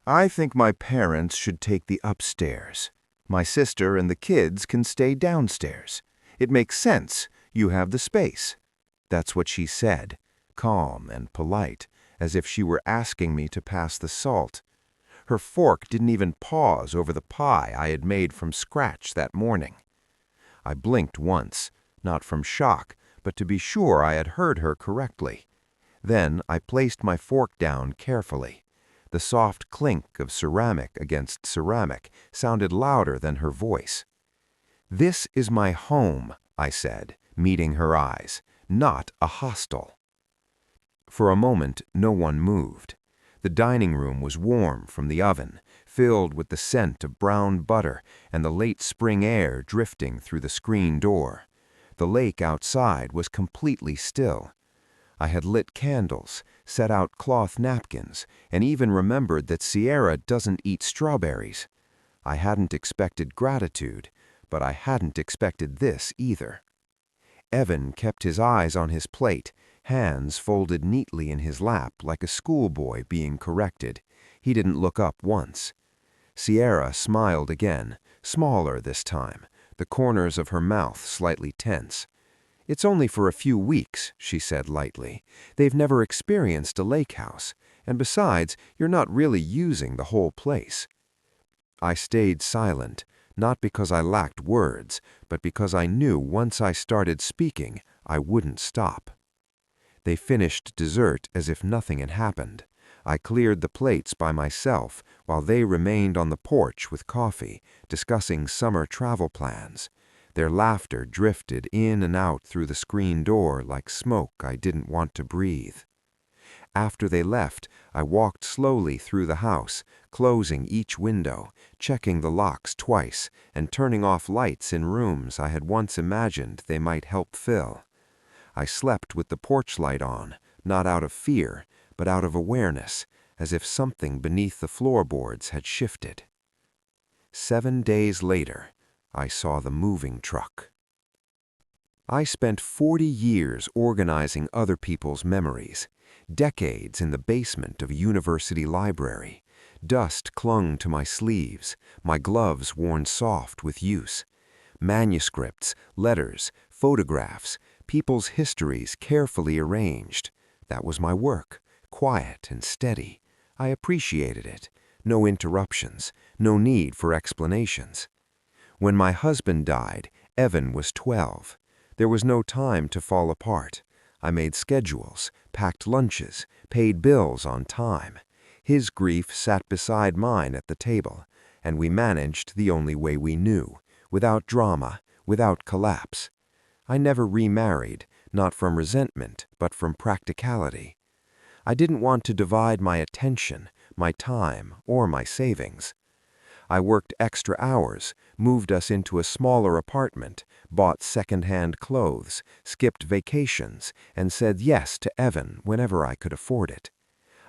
I think my parents should take the upstairs. My sister and the kids can stay downstairs. It makes sense. You have the space. That's what she said, calm and polite, as if she were asking me to pass the salt. Her fork didn't even pause over the pie I had made from scratch that morning. I blinked once, not from shock, but to be sure I had heard her correctly. Then I placed my fork down carefully. The soft clink of ceramic against ceramic sounded louder than her voice. "This is my home," I said, meeting her eyes, "not a hostel." For a moment, no one moved. The dining room was warm from the oven, filled with the scent of brown butter and the late spring air drifting through the screen door. The lake outside was completely still. I had lit candles, set out cloth napkins, and even remembered that Sierra doesn't eat strawberries. I hadn't expected gratitude, but I hadn't expected this either. Evan kept his eyes on his plate, hands folded neatly in his lap like a schoolboy being corrected. He didn't look up once. Sierra smiled again, smaller this time, the corners of her mouth slightly tense. "It's only for a few weeks," she said lightly. "They've never experienced a lake house, and besides, you're not really using the whole place." I stayed silent, not because I lacked words, but because I knew once I started speaking, I wouldn't stop. They finished dessert as if nothing had happened. I cleared the plates by myself while they remained on the porch with coffee, discussing summer travel plans. Their laughter drifted in and out through the screen door like smoke I didn't want to breathe. After they left, I walked slowly through the house, closing each window, checking the locks twice, and turning off lights in rooms I had once imagined they might help fill. I slept with the porch light on, not out of fear, but out of awareness, as if something beneath the floorboards had shifted. 7 days later, I saw the moving truck. I spent 40 years organizing other people's memories, decades in the basement of a university library. Dust clung to my sleeves, my gloves worn soft with use. Manuscripts, letters, photographs, people's histories carefully arranged. That was my work, quiet and steady. I appreciated it. No interruptions, no need for explanations. When my husband died, Evan was 12. There was no time to fall apart. I made schedules, packed lunches, paid bills on time. His grief sat beside mine at the table, and we managed the only way we knew, without drama, without collapse. I never remarried, not from resentment, but from practicality. I didn't want to divide my attention, my time, or my savings. I worked extra hours, moved us into a smaller apartment, bought second-hand clothes, skipped vacations, and said yes to Evan whenever I could afford it.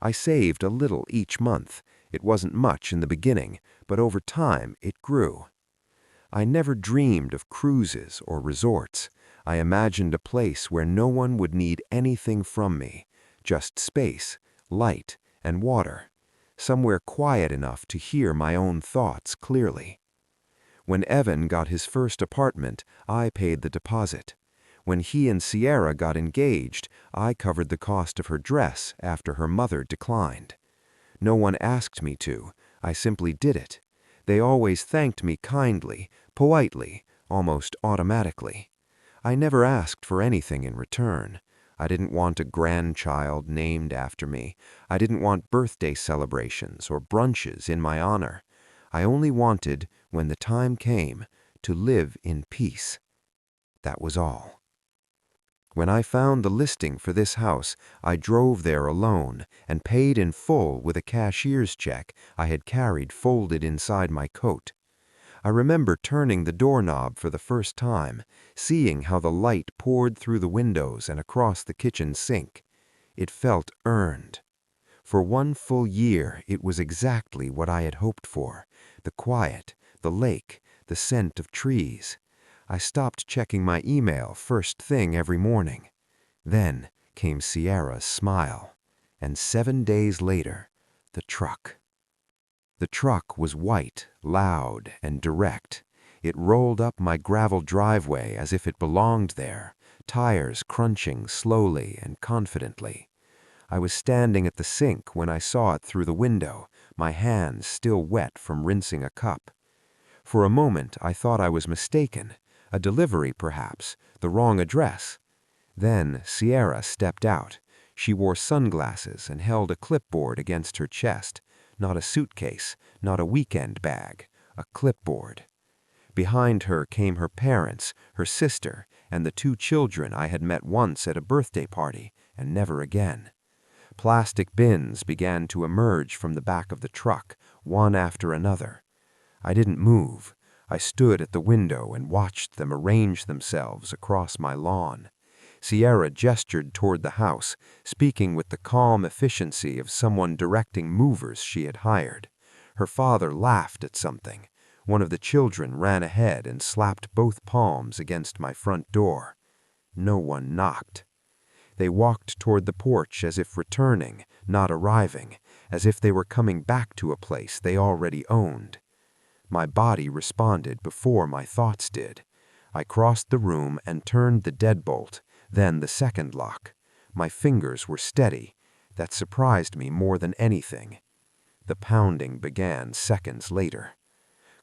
I saved a little each month. It wasn't much in the beginning, but over time it grew. I never dreamed of cruises or resorts. I imagined a place where no one would need anything from me, just space, light, and water. Somewhere quiet enough to hear my own thoughts clearly. When Evan got his first apartment, I paid the deposit. When he and Sierra got engaged, I covered the cost of her dress after her mother declined. No one asked me to. I simply did it. They always thanked me kindly, politely, almost automatically. I never asked for anything in return. I didn't want a grandchild named after me. I didn't want birthday celebrations or brunches in my honor. I only wanted, when the time came, to live in peace. That was all. When I found the listing for this house, I drove there alone and paid in full with a cashier's check I had carried folded inside my coat. I remember turning the doorknob for the first time, seeing how the light poured through the windows and across the kitchen sink. It felt earned. For 1 full year, it was exactly what I had hoped for: the quiet, the lake, the scent of trees. I stopped checking my email first thing every morning. Then came Sierra's smile, and 7 days later, the truck. The truck was white, loud, and direct. It rolled up my gravel driveway as if it belonged there, tires crunching slowly and confidently. I was standing at the sink when I saw it through the window, my hands still wet from rinsing a cup. For a moment I thought I was mistaken, a delivery perhaps, the wrong address. Then Sierra stepped out. She wore sunglasses and held a clipboard against her chest. Not a suitcase, not a weekend bag, a clipboard. Behind her came her parents, her sister, and the 2 children I had met once at a birthday party, and never again. Plastic bins began to emerge from the back of the truck, one after another. I didn't move. I stood at the window and watched them arrange themselves across my lawn. Sierra gestured toward the house, speaking with the calm efficiency of someone directing movers she had hired. Her father laughed at something. One of the children ran ahead and slapped both palms against my front door. No one knocked. They walked toward the porch as if returning, not arriving, as if they were coming back to a place they already owned. My body responded before my thoughts did. I crossed the room and turned the deadbolt, then the second lock. My fingers were steady. That surprised me more than anything. The pounding began seconds later.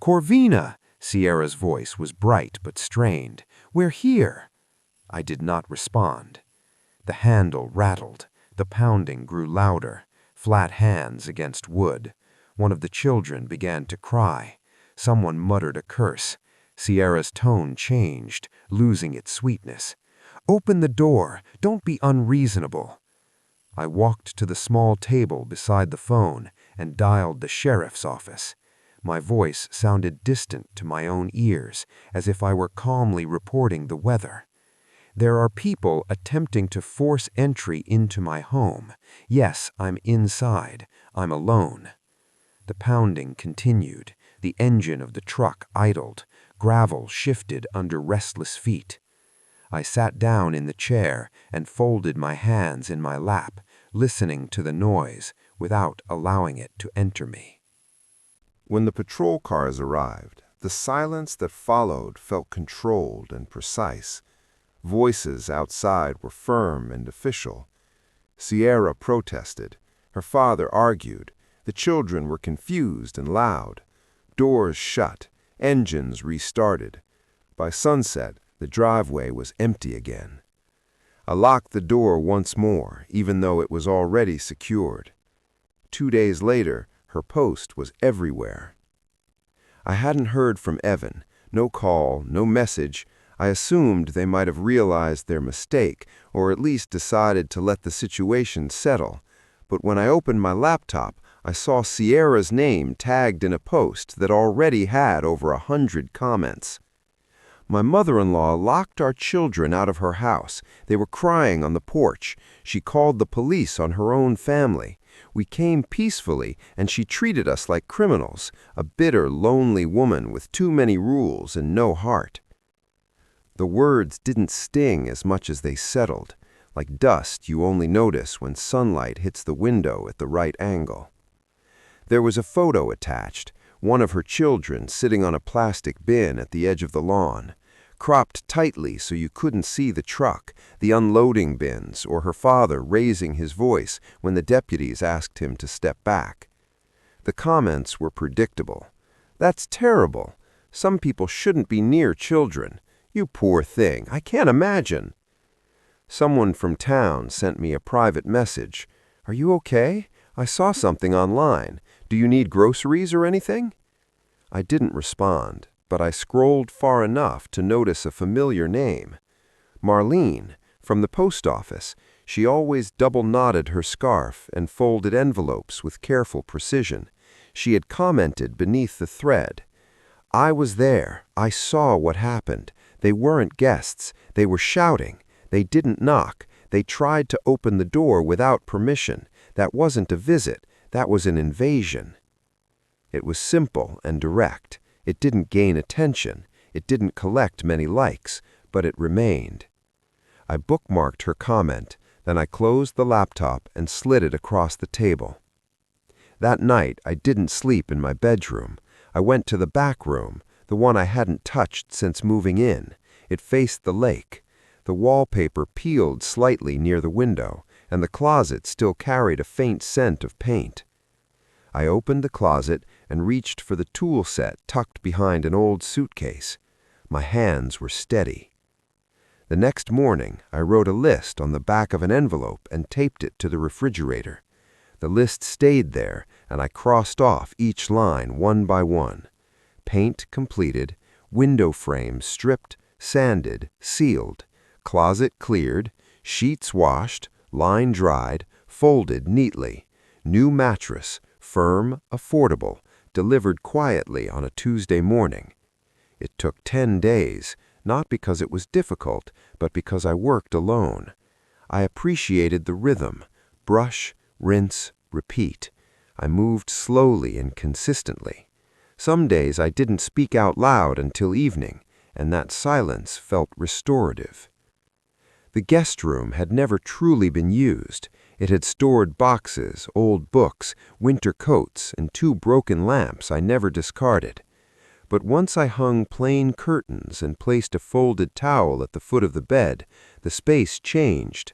"Corvina!" Sierra's voice was bright but strained. "We're here!" I did not respond. The handle rattled. The pounding grew louder. Flat hands against wood. One of the children began to cry. Someone muttered a curse. Sierra's tone changed, losing its sweetness. "Open the door! Don't be unreasonable!" I walked to the small table beside the phone and dialed the sheriff's office. My voice sounded distant to my own ears, as if I were calmly reporting the weather. "There are people attempting to force entry into my home. Yes, I'm inside. I'm alone." The pounding continued. The engine of the truck idled. Gravel shifted under restless feet. I sat down in the chair and folded my hands in my lap, listening to the noise without allowing it to enter me. When the patrol cars arrived, the silence that followed felt controlled and precise. Voices outside were firm and official. Sierra protested. Her father argued. The children were confused and loud. Doors shut. Engines restarted. By sunset, the driveway was empty again. I locked the door once more, even though it was already secured. 2 days later, her post was everywhere. I hadn't heard from Evan. No call, no message. I assumed they might have realized their mistake, or at least decided to let the situation settle. But when I opened my laptop, I saw Sierra's name tagged in a post that already had over 100 comments. My mother-in-law locked our children out of her house. They were crying on the porch. She called the police on her own family. We came peacefully, and she treated us like criminals, a bitter, lonely woman with too many rules and no heart. The words didn't sting as much as they settled, like dust you only notice when sunlight hits the window at the right angle. There was a photo attached, one of her children sitting on a plastic bin at the edge of the lawn, cropped tightly so you couldn't see the truck, the unloading bins, or her father raising his voice when the deputies asked him to step back. The comments were predictable. "That's terrible. Some people shouldn't be near children. You poor thing, I can't imagine." Someone from town sent me a private message. "Are you okay? I saw something online. Do you need groceries or anything?" I didn't respond, but I scrolled far enough to notice a familiar name. Marlene, from the post office. She always double-knotted her scarf and folded envelopes with careful precision. She had commented beneath the thread. "I was there. I saw what happened. They weren't guests. They were shouting. They didn't knock. They tried to open the door without permission. That wasn't a visit. That was an invasion." It was simple and direct. It didn't gain attention. It didn't collect many likes, but it remained. I bookmarked her comment, then I closed the laptop and slid it across the table. That night, I didn't sleep in my bedroom. I went to the back room, the one I hadn't touched since moving in. It faced the lake. The wallpaper peeled slightly near the window, and the closet still carried a faint scent of paint. I opened the closet and reached for the tool set tucked behind an old suitcase. My hands were steady. The next morning, I wrote a list on the back of an envelope and taped it to the refrigerator. The list stayed there, and I crossed off each line one by one. Paint completed, window frames stripped, sanded, sealed, closet cleared, sheets washed, line dried, folded neatly, new mattress, firm, affordable, delivered quietly on a Tuesday morning. It took 10 days, not because it was difficult, but because I worked alone. I appreciated the rhythm, brush, rinse, repeat. I moved slowly and consistently. Some days I didn't speak out loud until evening, and that silence felt restorative. The guest room had never truly been used. It had stored boxes, old books, winter coats, and 2 broken lamps I never discarded. But once I hung plain curtains and placed a folded towel at the foot of the bed, the space changed.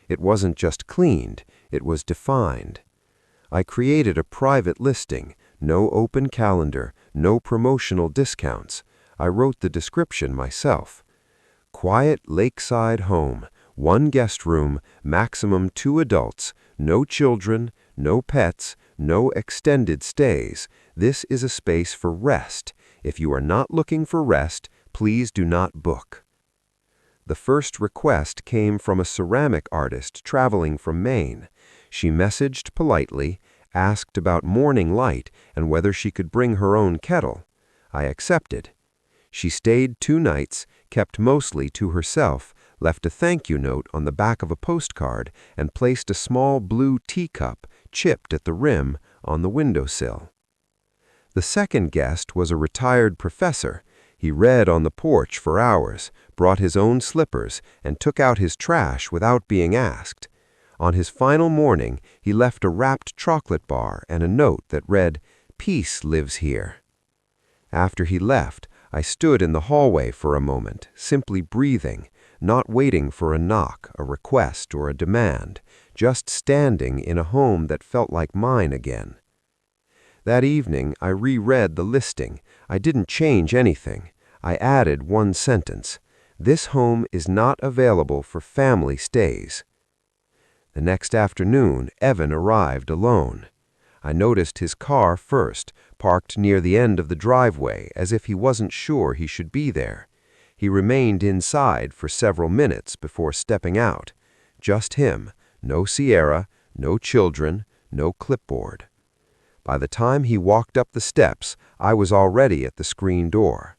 It wasn't just cleaned, it was defined. I created a private listing, no open calendar, no promotional discounts. I wrote the description myself. Quiet lakeside home, 1 guest room, maximum 2 adults, no children, no pets, no extended stays. This is a space for rest. If you are not looking for rest, please do not book. The first request came from a ceramic artist traveling from Maine. She messaged politely, asked about morning light and whether she could bring her own kettle. I accepted. She stayed 2 nights, kept mostly to herself, left a thank you note on the back of a postcard, and placed a small blue teacup, chipped at the rim, on the windowsill. The second guest was a retired professor. He read on the porch for hours, brought his own slippers, and took out his trash without being asked. On his final morning, he left a wrapped chocolate bar and a note that read, "Peace lives here." After he left, I stood in the hallway for a moment, simply breathing, not waiting for a knock, a request, or a demand, just standing in a home that felt like mine again. That evening, I reread the listing. I didn't change anything. I added 1 sentence. This home is not available for family stays. The next afternoon, Evan arrived alone. I noticed his car first, parked near the end of the driveway, as if he wasn't sure he should be there. He remained inside for several minutes before stepping out. Just him, no Sierra, no children, no clipboard. By the time he walked up the steps, I was already at the screen door.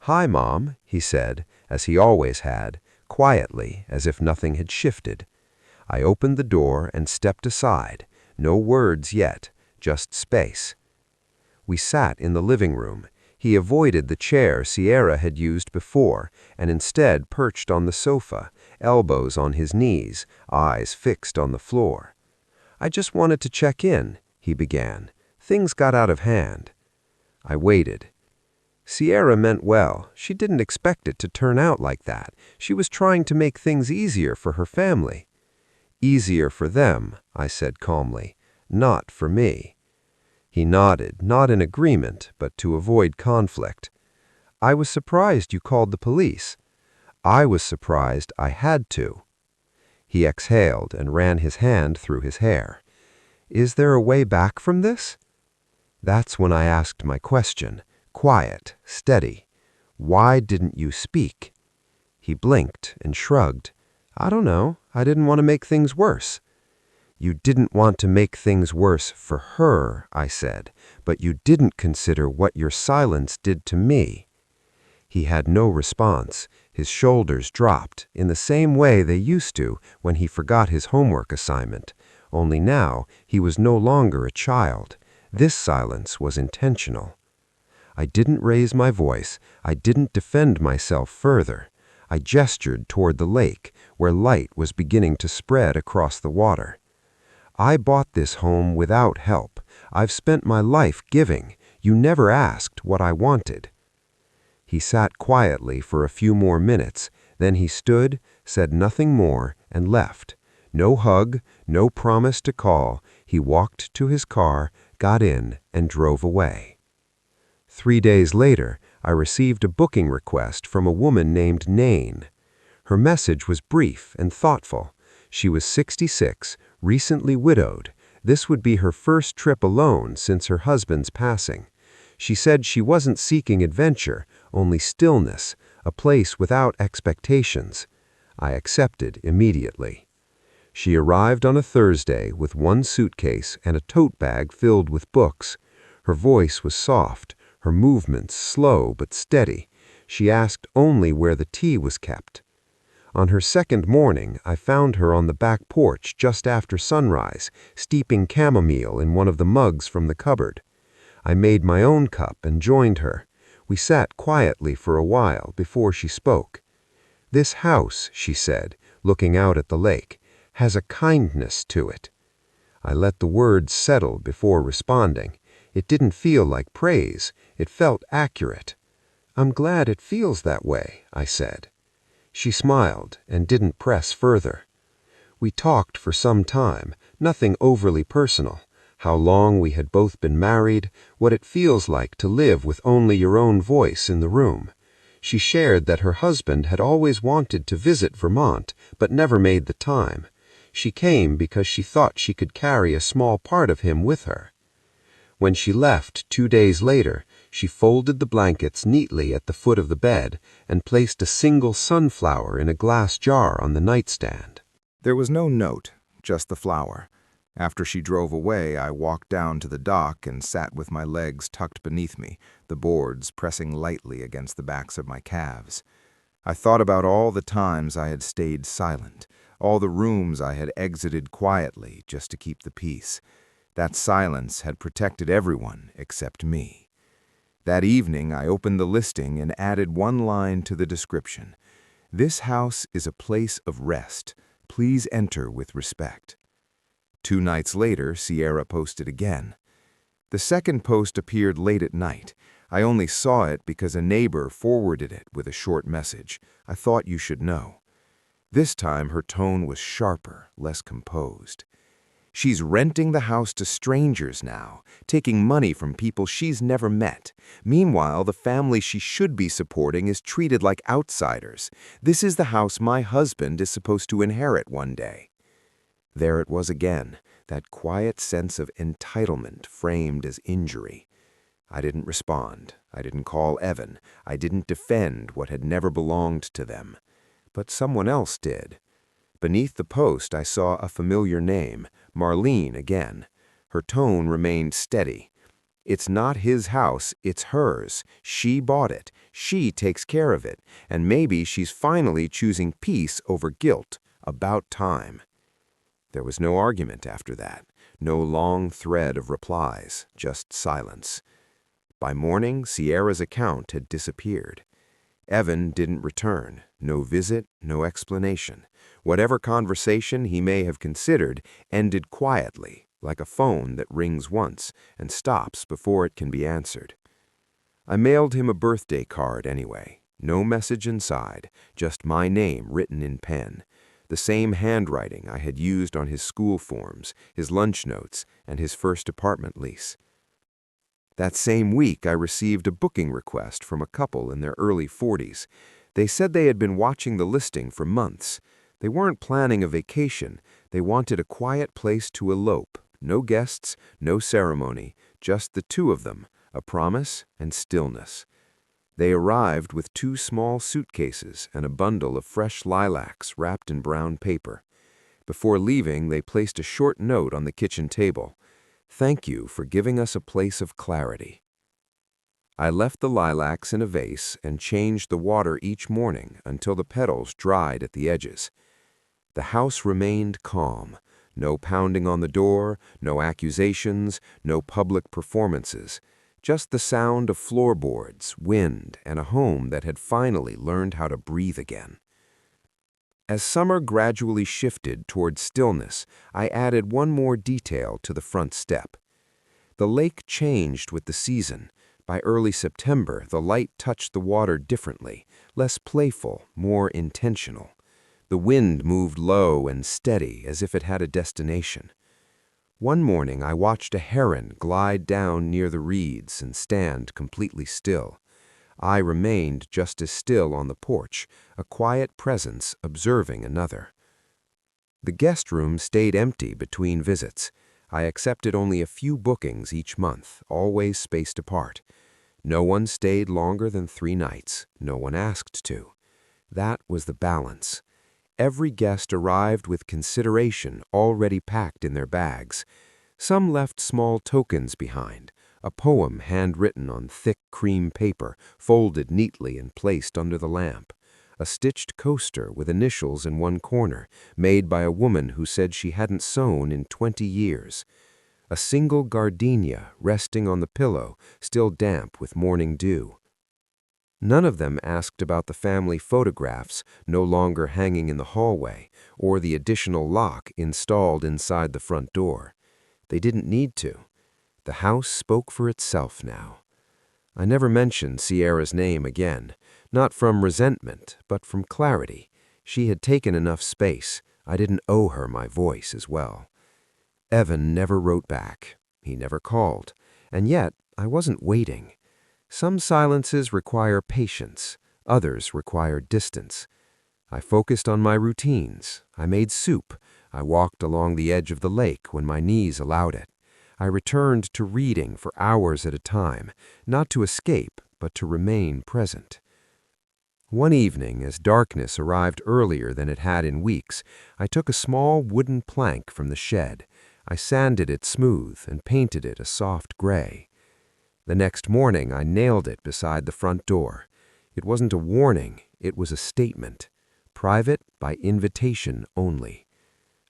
"Hi, Mom," he said, as he always had, quietly, as if nothing had shifted. I opened the door and stepped aside. No words yet, just space. We sat in the living room. He avoided the chair Sierra had used before and instead perched on the sofa, elbows on his knees, eyes fixed on the floor. "I just wanted to check in," he began. "Things got out of hand." I waited. Sierra meant well. She didn't expect it to turn out like that. She was trying to make things easier for her family. "Easier for them," I said calmly, "not for me." He nodded, not in agreement, but to avoid conflict. "I was surprised you called the police." "I was surprised I had to." He exhaled and ran his hand through his hair. "Is there a way back from this?" That's when I asked my question, quiet, steady. "Why didn't you speak?" He blinked and shrugged. "I don't know. I didn't want to make things worse." "You didn't want to make things worse for her," I said, "but you didn't consider what your silence did to me." He had no response. His shoulders dropped, in the same way they used to when he forgot his homework assignment. Only now, he was no longer a child. This silence was intentional. I didn't raise my voice. I didn't defend myself further. I gestured toward the lake, where light was beginning to spread across the water. I bought this home without help. I've spent my life giving. You never asked what I wanted." He sat quietly for a few more minutes, then he stood, said nothing more, and left. No hug, no promise to call. He walked to his car, got in, and drove away. 3 days later, I received a booking request from a woman named Nain. Her message was brief and thoughtful. She was 66, recently widowed. This would be her first trip alone since her husband's passing. She said she wasn't seeking adventure, only stillness, a place without expectations. I accepted immediately. She arrived on a Thursday with one suitcase and a tote bag filled with books. Her voice was soft, her movements slow but steady. She asked only where the tea was kept. On her second morning, I found her on the back porch just after sunrise, steeping chamomile in one of the mugs from the cupboard. I made my own cup and joined her. We sat quietly for a while before she spoke. "This house," she said, looking out at the lake, "has a kindness to it." I let the words settle before responding. It didn't feel like praise. It felt accurate. "I'm glad it feels that way," I said. She smiled and didn't press further. We talked for some time, nothing overly personal. How long we had both been married, what it feels like to live with only your own voice in the room. She shared that her husband had always wanted to visit Vermont, but never made the time. She came because she thought she could carry a small part of him with her. When she left 2 days later, she folded the blankets neatly at the foot of the bed and placed a single sunflower in a glass jar on the nightstand. There was no note, just the flower. After she drove away, I walked down to the dock and sat with my legs tucked beneath me, the boards pressing lightly against the backs of my calves. I thought about all the times I had stayed silent, all the rooms I had exited quietly just to keep the peace. That silence had protected everyone except me. That evening, I opened the listing and added one line to the description. "This house is a place of rest. Please enter with respect." 2 nights later, Sierra posted again. The second post appeared late at night. I only saw it because a neighbor forwarded it with a short message. "I thought you should know." This time, her tone was sharper, less composed. "She's renting the house to strangers now, taking money from people she's never met. Meanwhile, the family she should be supporting is treated like outsiders. This is the house my husband is supposed to inherit one day." There it was again, that quiet sense of entitlement framed as injury. I didn't respond. I didn't call Evan. I didn't defend what had never belonged to them. But someone else did. Beneath the post, I saw a familiar name, Marlene again. Her tone remained steady. "It's not his house, it's hers. She bought it. She takes care of it. And maybe she's finally choosing peace over guilt. About time." There was no argument after that, no long thread of replies, just silence. By morning, Sierra's account had disappeared. Evan didn't return, no visit, no explanation. Whatever conversation he may have considered ended quietly, like a phone that rings once and stops before it can be answered. I mailed him a birthday card anyway, no message inside, just my name written in pen. The same handwriting I had used on his school forms, his lunch notes, and his first apartment lease. That same week, I received a booking request from a couple in their early 40s. They said they had been watching the listing for months. They weren't planning a vacation. They wanted a quiet place to elope. No guests, no ceremony, just the two of them, a promise and stillness. They arrived with 2 small suitcases and a bundle of fresh lilacs wrapped in brown paper. Before leaving, they placed a short note on the kitchen table. "Thank you for giving us a place of clarity." I left the lilacs in a vase and changed the water each morning until the petals dried at the edges. The house remained calm. No pounding on the door, no accusations, no public performances. Just the sound of floorboards, wind, and a home that had finally learned how to breathe again. As summer gradually shifted toward stillness, I added one more detail to the front step. The lake changed with the season. By early September, the light touched the water differently, less playful, more intentional. The wind moved low and steady as if it had a destination. One morning I watched a heron glide down near the reeds and stand completely still. I remained just as still on the porch, a quiet presence observing another. The guest room stayed empty between visits. I accepted only a few bookings each month, always spaced apart. No one stayed longer than 3 nights. No one asked to. That was the balance. Every guest arrived with consideration already packed in their bags. Some left small tokens behind, a poem handwritten on thick cream paper, folded neatly and placed under the lamp, a stitched coaster with initials in one corner, made by a woman who said she hadn't sewn in 20 years, a single gardenia resting on the pillow, still damp with morning dew. None of them asked about the family photographs no longer hanging in the hallway or the additional lock installed inside the front door. They didn't need to. The house spoke for itself now. I never mentioned Sierra's name again, not from resentment, but from clarity. She had taken enough space. I didn't owe her my voice as well. Evan never wrote back. He never called. And yet, I wasn't waiting. Some silences require patience. Others require distance. I focused on my routines. I made soup. I walked along the edge of the lake when my knees allowed it. I returned to reading for hours at a time, not to escape, but to remain present. One evening, as darkness arrived earlier than it had in weeks, I took a small wooden plank from the shed. I sanded it smooth and painted it a soft gray. The next morning, I nailed it beside the front door. It wasn't a warning, it was a statement. Private by invitation only.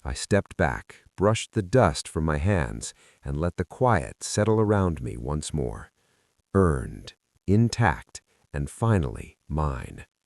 I stepped back, brushed the dust from my hands, and let the quiet settle around me once more. Earned, intact, and finally mine.